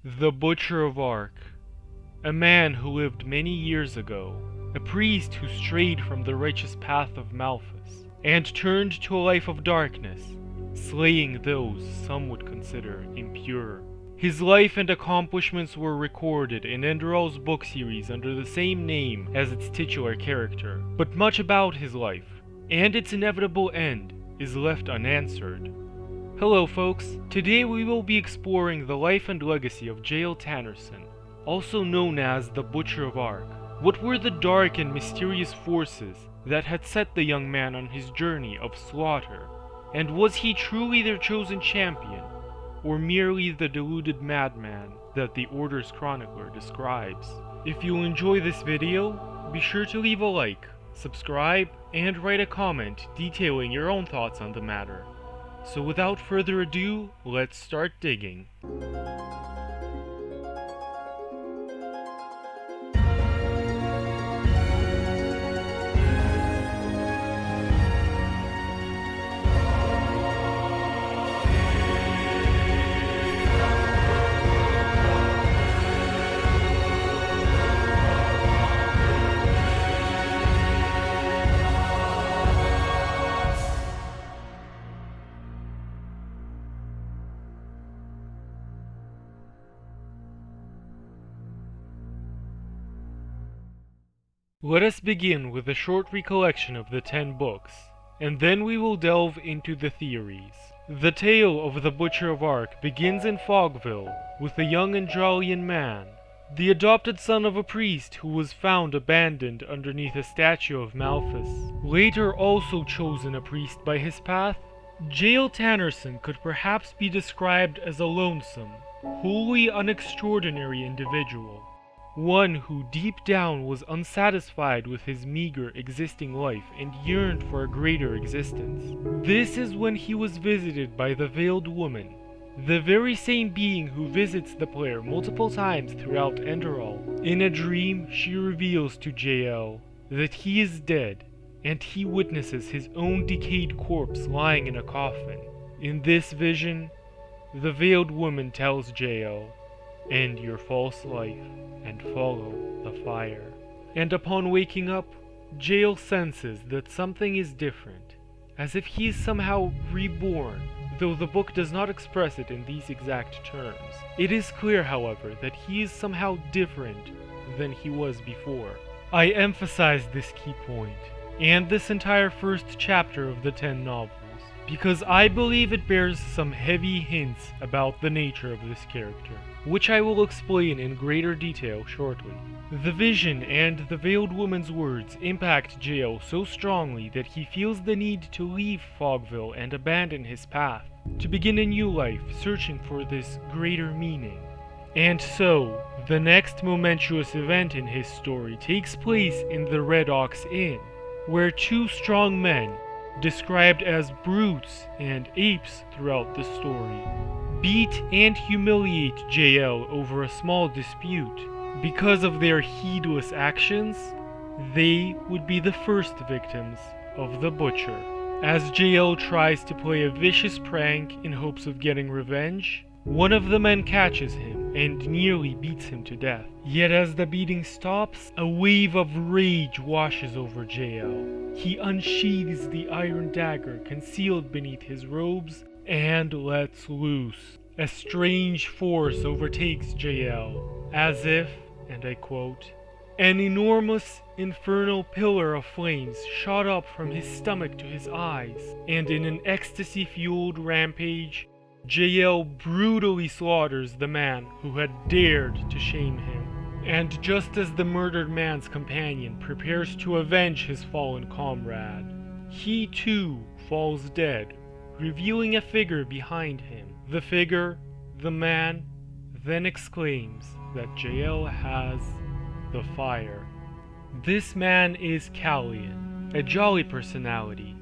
The Butcher of Ark. A man who lived many years ago, a priest who strayed from the righteous path of Malthus, and turned to a life of darkness, slaying those some would consider impure. His life and accomplishments were recorded in Enderal's book series under the same name as its titular character, but much about his life, and its inevitable end, is left unanswered. Hello folks, today we will be exploring the life and legacy of Jael, also known as the Butcher of Ark. What were the dark and mysterious forces that had set the young man on his journey of slaughter? And was he truly their chosen champion, or merely the deluded madman that the Order's chronicler describes? If you enjoy this video, be sure to leave a like, subscribe, and write a comment detailing your own thoughts on the matter. So without further ado, let's start digging. Let us begin with a short recollection of the 10 books, and then we will delve into the theories. The tale of the Butcher of Ark begins in Fogville with a young Enderalian man, the adopted son of a priest who was found abandoned underneath a statue of Malthus. Later also chosen a priest by his path, Jael could perhaps be described as a lonesome, wholly unextraordinary individual. One who deep down was unsatisfied with his meager existing life and yearned for a greater existence. This is when he was visited by the Veiled Woman, the very same being who visits the player multiple times throughout Enderal. In a dream, she reveals to Jael that he is dead, and he witnesses his own decayed corpse lying in a coffin. In this vision, the Veiled Woman tells Jael, "End your false life and follow the fire." And upon waking up, Jael senses that something is different, as if he is somehow reborn, though the book does not express it in these exact terms. It is clear, however, that he is somehow different than he was before. I emphasize this key point, and this entire first chapter of the 10 novels, because I believe it bears some heavy hints about the nature of this character, which I will explain in greater detail shortly. The vision and the Veiled Woman's words impact Jael so strongly that he feels the need to leave Fogville and abandon his path, to begin a new life searching for this greater meaning. And so, the next momentous event in his story takes place in the Red Ox Inn, where two strong men, described as brutes and apes throughout the story, beat and humiliate Jael over a small dispute. Because of their heedless actions, they would be the first victims of the Butcher. As Jael tries to play a vicious prank in hopes of getting revenge, one of the men catches him and nearly beats him to death. Yet as the beating stops, a wave of rage washes over Jael. He unsheathes the iron dagger concealed beneath his robes and lets loose. A strange force overtakes Jael, as if, and I quote, "an enormous infernal pillar of flames shot up from his stomach to his eyes, and in an ecstasy-fueled rampage, Jael brutally slaughters the man who had dared to shame him." And just as the murdered man's companion prepares to avenge his fallen comrade, he too falls dead, revealing a figure behind him. The figure, the man, then exclaims that Jael has the fire. This man is Callian, a jolly personality,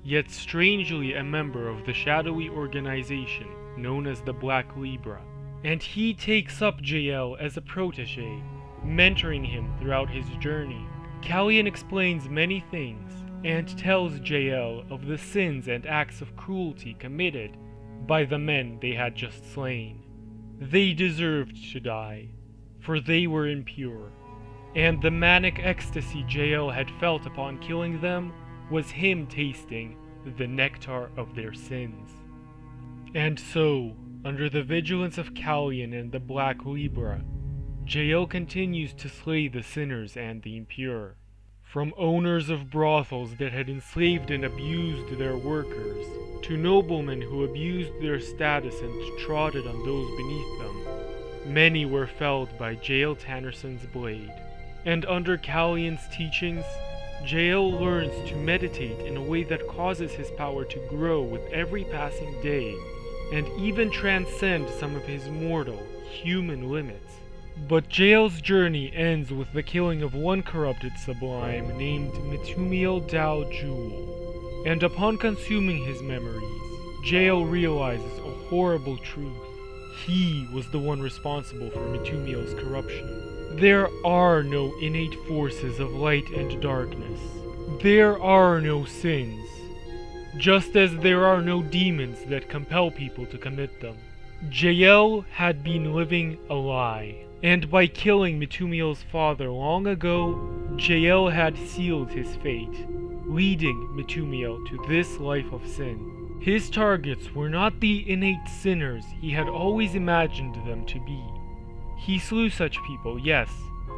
yet strangely a member of the shadowy organization known as the Black Libra, and he takes up Jael as a protege, mentoring him throughout his journey. Callian explains many things, and tells Jael of the sins and acts of cruelty committed by the men they had just slain. They deserved to die, for they were impure. And the manic ecstasy Jael had felt upon killing them was him tasting the nectar of their sins. And so, under the vigilance of Callion and the Black Libra, Jael continues to slay the sinners and the impure. From owners of brothels that had enslaved and abused their workers, to noblemen who abused their status and trodden on those beneath them, many were felled by Jael Tannerson's blade. And under Callion's teachings, Jael learns to meditate in a way that causes his power to grow with every passing day, and even transcend some of his mortal, human limits. But Jael's journey ends with the killing of one corrupted sublime named Metumiel Dao Jewel. And upon consuming his memories, Jael realizes a horrible truth. He was the one responsible for Metumiel's corruption. There are no innate forces of light and darkness. There are no sins. Just as there are no demons that compel people to commit them. Jael had been living a lie. And by killing Metumiel's father long ago, Jael had sealed his fate, leading Metumiel to this life of sin. His targets were not the innate sinners he had always imagined them to be. He slew such people, yes,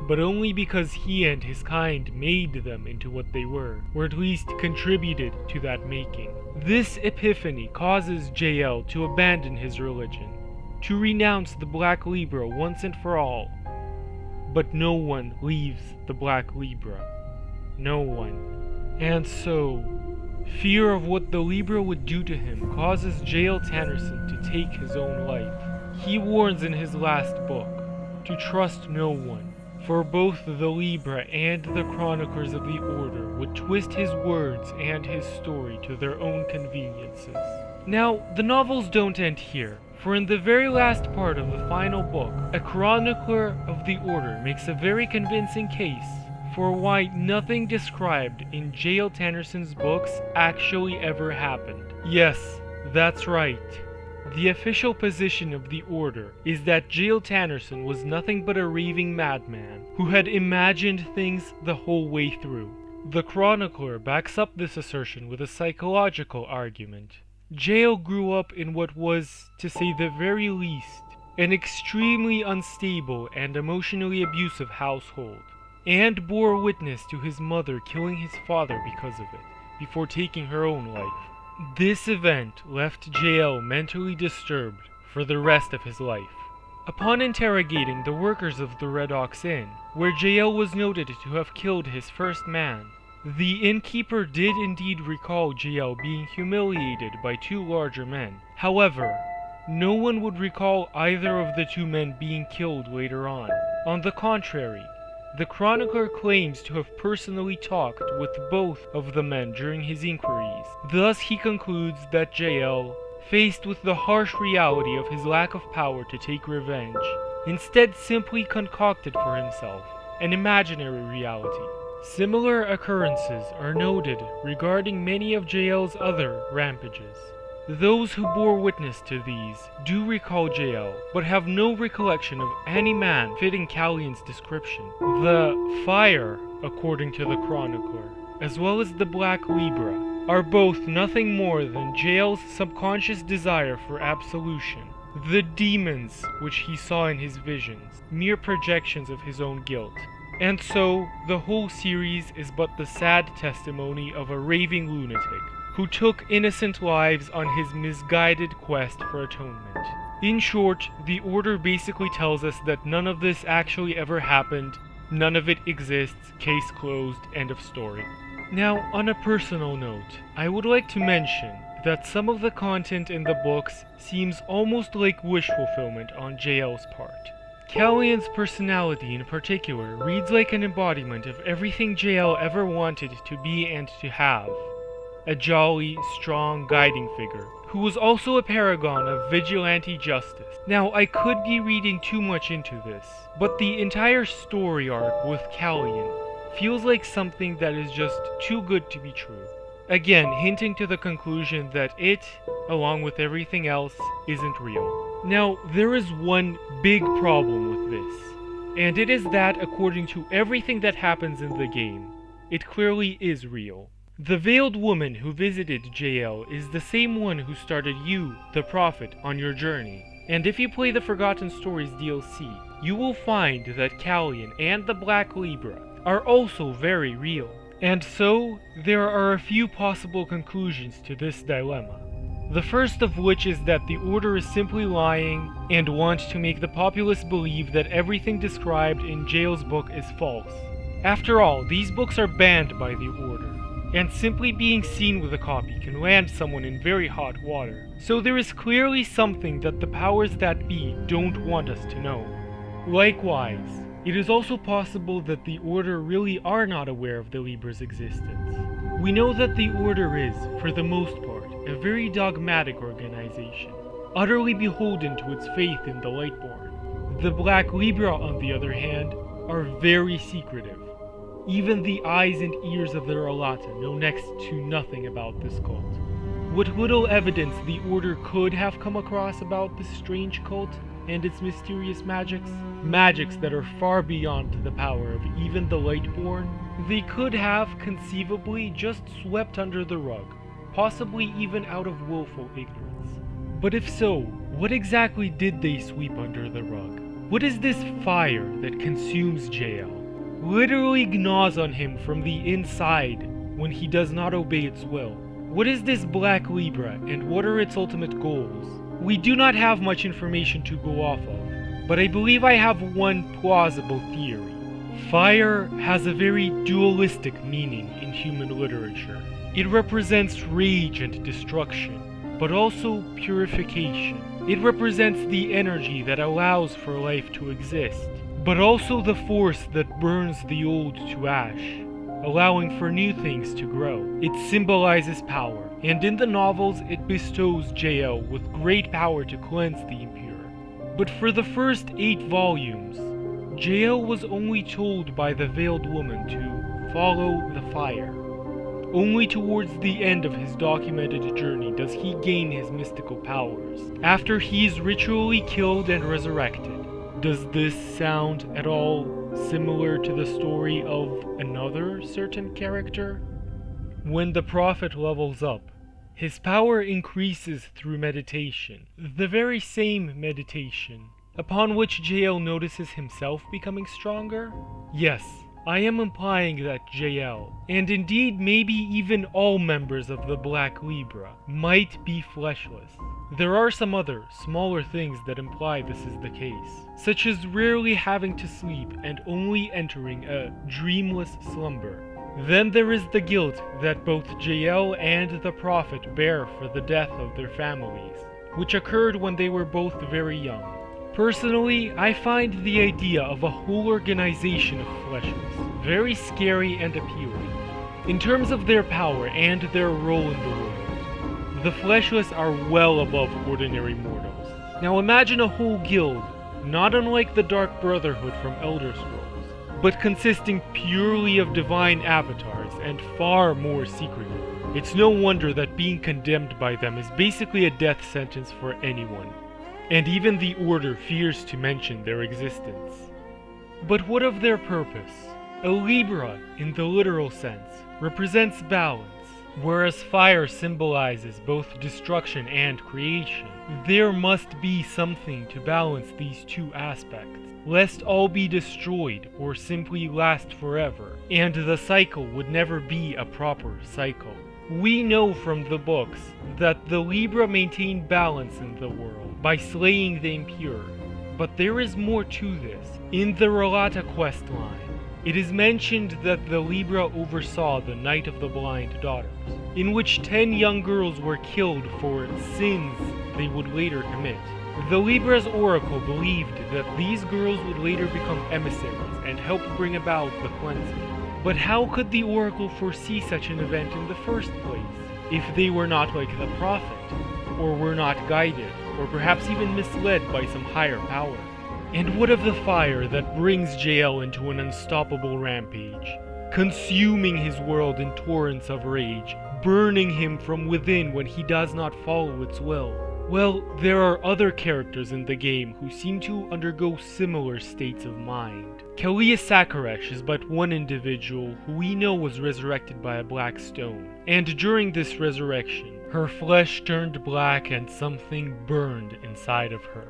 but only because he and his kind made them into what they were, or at least contributed to that making. This epiphany causes Jael to abandon his religion, to renounce the Black Libra once and for all. But no one leaves the Black Libra. No one. And so, fear of what the Libra would do to him causes Jael Tannerson to take his own life. He warns in his last book to trust no one, for both the Libra and the chroniclers of the Order would twist his words and his story to their own conveniences. Now, the novels don't end here. For in the very last part of the final book, a chronicler of the Order makes a very convincing case for why nothing described in Jael Tannerson's books actually ever happened. Yes, that's right. The official position of the Order is that Jael Tannerson was nothing but a raving madman who had imagined things the whole way through. The chronicler backs up this assertion with a psychological argument. Jael grew up in what was, to say the very least, an extremely unstable and emotionally abusive household, and bore witness to his mother killing his father because of it, before taking her own life. This event left Jael mentally disturbed for the rest of his life. Upon interrogating the workers of the Red Ox Inn, where Jael was noted to have killed his first man, the innkeeper did indeed recall Jael being humiliated by two larger men. However, no one would recall either of the two men being killed later on. On the contrary, the chronicler claims to have personally talked with both of the men during his inquiries. Thus he concludes that Jael, faced with the harsh reality of his lack of power to take revenge, instead simply concocted for himself an imaginary reality. Similar occurrences are noted regarding many of Jael's other rampages. Those who bore witness to these do recall Jael, but have no recollection of any man fitting Callion's description. The fire, according to the chronicler, as well as the Black Libra, are both nothing more than Jael's subconscious desire for absolution. The demons, which he saw in his visions, mere projections of his own guilt. And so, the whole series is but the sad testimony of a raving lunatic who took innocent lives on his misguided quest for atonement. In short, the Order basically tells us that none of this actually ever happened, none of it exists, case closed, end of story. Now, on a personal note, I would like to mention that some of the content in the books seems almost like wish fulfillment on Jael's part. Callion's personality in particular reads like an embodiment of everything Jael ever wanted to be and to have. A jolly, strong guiding figure, who was also a paragon of vigilante justice. Now, I could be reading too much into this, but the entire story arc with Callion feels like something that is just too good to be true. Again, hinting to the conclusion that it, along with everything else, isn't real. Now, there is one big problem with this, and it is that according to everything that happens in the game, it clearly is real. The veiled woman who visited Jael is the same one who started you, the Prophet, on your journey. And if you play the Forgotten Stories DLC, you will find that Callion and the Black Libra are also very real. And so, there are a few possible conclusions to this dilemma. The first of which is that the Order is simply lying and want to make the populace believe that everything described in Jael's book is false. After all, these books are banned by the Order, and simply being seen with a copy can land someone in very hot water. So there is clearly something that the powers that be don't want us to know. Likewise, it is also possible that the Order really are not aware of the Libra's existence. We know that the Order is, for the most part, a very dogmatic organization, utterly beholden to its faith in the Lightborn. The Black Libra, on the other hand, are very secretive. Even the eyes and ears of the Rolata know next to nothing about this cult. What little evidence the Order could have come across about this strange cult and its mysterious magics that are far beyond the power of even the Lightborn, they could have conceivably just swept under the rug, possibly even out of willful ignorance. But if so, what exactly did they sweep under the rug? What is this fire that consumes Jael, literally gnaws on him from the inside when he does not obey its will? What is this Black Libra, and what are its ultimate goals? We do not have much information to go off of, but I believe I have one plausible theory. Fire has a very dualistic meaning in human literature. It represents rage and destruction, but also purification. It represents the energy that allows for life to exist, but also the force that burns the old to ash, allowing for new things to grow. It symbolizes power, and in the novels it bestows Jael with great power to cleanse the impure. But for the first 8 volumes, Jael was only told by the veiled woman to follow the fire. Only towards the end of his documented journey does he gain his mystical powers, after he is ritually killed and resurrected. Does this sound at all similar to the story of another certain character? When the Prophet levels up, his power increases through meditation, the very same meditation upon which Jael notices himself becoming stronger? Yes, I am implying that Jael, and indeed maybe even all members of the Black Libra, might be fleshless. There are some other, smaller things that imply this is the case, such as rarely having to sleep and only entering a dreamless slumber. Then there is the guilt that both Jael and the Prophet bear for the death of their families, which occurred when they were both very young. Personally, I find the idea of a whole organization of fleshless very scary and appealing. In terms of their power and their role in the world, the fleshless are well above ordinary mortals. Now imagine a whole guild, not unlike the Dark Brotherhood from Elder Scrolls, but consisting purely of divine avatars and far more secretive. It's no wonder that being condemned by them is basically a death sentence for anyone. And even the Order fears to mention their existence. But what of their purpose? A Libra, in the literal sense, represents balance, whereas fire symbolizes both destruction and creation. There must be something to balance these two aspects, lest all be destroyed or simply last forever, and the cycle would never be a proper cycle. We know from the books that the Libra maintain balance in the world by slaying the impure, but there is more to this. In the Rolata quest line, it is mentioned that the Libra oversaw the Night of the Blind Daughters, in which 10 young girls were killed for sins they would later commit. The Libra's oracle believed that these girls would later become emissaries and help bring about the cleansing. But how could the oracle foresee such an event in the first place, if they were not like the Prophet, or were not guided, or perhaps even misled by some higher power? And what of the fire that brings Jael into an unstoppable rampage, consuming his world in torrents of rage, burning him from within when he does not follow its will? Well, there are other characters in the game who seem to undergo similar states of mind. Kalia Sakaresh is but one individual who we know was resurrected by a black stone, and during this resurrection, her flesh turned black and something burned inside of her.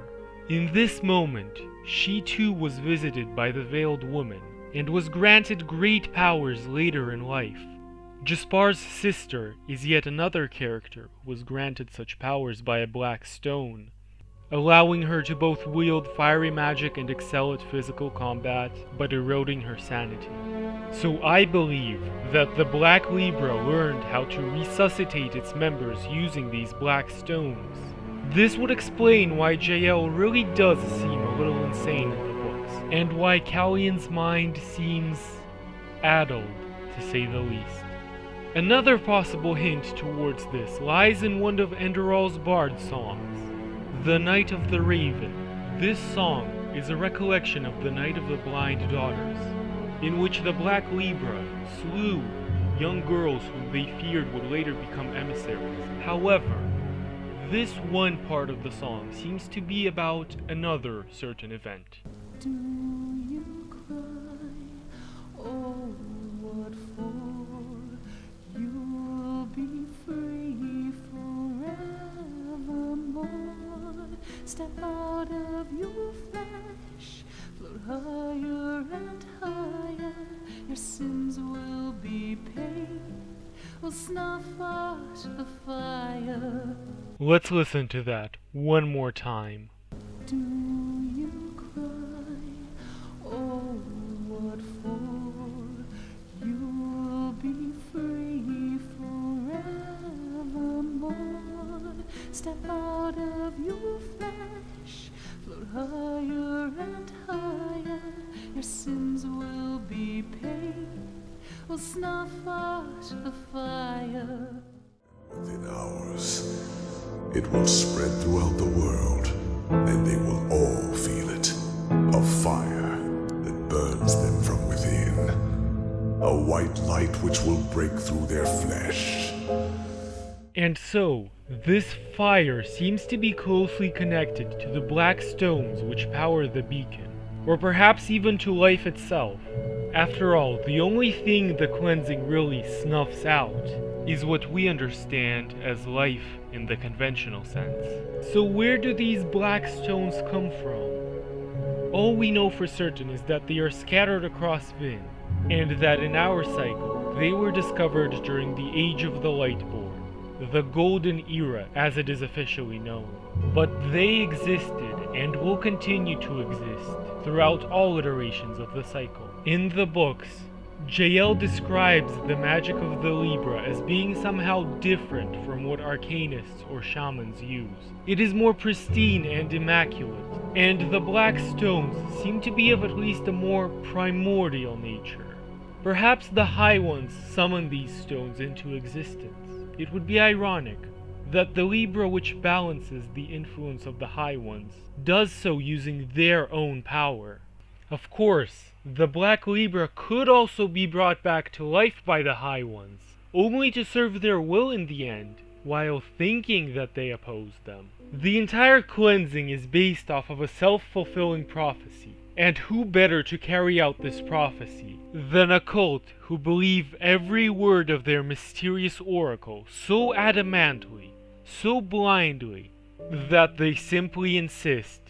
In this moment, she too was visited by the Veiled Woman, and was granted great powers later in life. Jaspar's sister is yet another character who was granted such powers by a black stone, allowing her to both wield fiery magic and excel at physical combat, but eroding her sanity. So I believe that the Black Libra learned how to resuscitate its members using these black stones. This would explain why Jael really does seem a little insane in the books, and why Kallian's mind seems addled, to say the least. Another possible hint towards this lies in one of Enderal's bard songs, The Night of the Raven. This song is a recollection of the Night of the Blind Daughters, in which the Black Libra slew young girls whom they feared would later become emissaries. However, this one part of the song seems to be about another certain event. Do you cry? Oh, what for? You'll be free forevermore. Step out of your flesh, float higher and higher. Your sins will be paid. We'll snuff out the fire. Let's listen to that one more time. Do you cry? Oh, what for? You'll be free forevermore. Step out of your flesh, float higher and higher. Your sins will be paid. We'll snuff out the fire. Within hours, it will spread throughout the world, and they will all feel it. A fire that burns them from within. A white light which will break through their flesh. And so, this fire seems to be closely connected to the black stones which power the beacon, or perhaps even to life itself. After all, the only thing the cleansing really snuffs out is what we understand as life in the conventional sense. So where do these black stones come from? All we know for certain is that they are scattered across Vin, and that in our cycle, they were discovered during the Age of the Lightborn, the Golden Era as it is officially known. But they existed and will continue to exist throughout all iterations of the cycle. In the books, Jael describes the magic of the Libra as being somehow different from what arcanists or shamans use. It is more pristine and immaculate, and the black stones seem to be of at least a more primordial nature. Perhaps the High Ones summon these stones into existence. It would be ironic that the Libra which balances the influence of the High Ones does so using their own power. Of course, the Black Libra could also be brought back to life by the High Ones, only to serve their will in the end, while thinking that they opposed them. The entire cleansing is based off of a self-fulfilling prophecy, and who better to carry out this prophecy than a cult who believe every word of their mysterious oracle so adamantly, so blindly, that they simply insist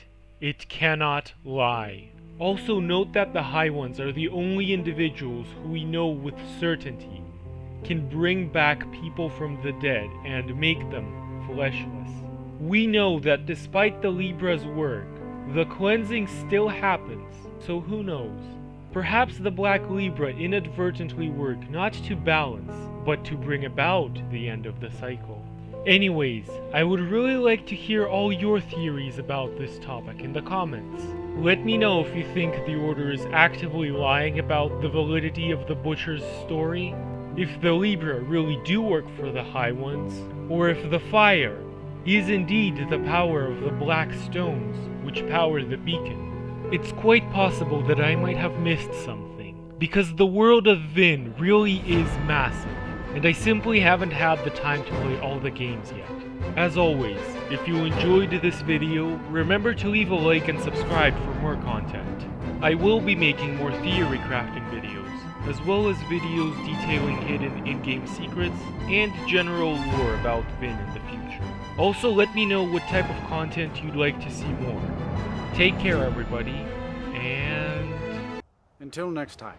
it cannot lie. Also note that the High Ones are the only individuals who we know with certainty can bring back people from the dead and make them fleshless. We know that despite the Libra's work, the cleansing still happens, so who knows? Perhaps the Black Libra inadvertently work not to balance, but to bring about the end of the cycle. Anyways, I would really like to hear all your theories about this topic in the comments. Let me know if you think the Order is actively lying about the validity of the Butcher's story, if the Libra really do work for the High Ones, or if the fire is indeed the power of the black stones which power the beacon. It's quite possible that I might have missed something, because the world of Vin really is massive, and I simply haven't had the time to play all the games yet. As always, if you enjoyed this video, remember to leave a like and subscribe for more content. I will be making more theory crafting videos, as well as videos detailing hidden in-game secrets and general lore about Vin in the future. Also, let me know what type of content you'd like to see more. Take care, everybody, and... Until next time.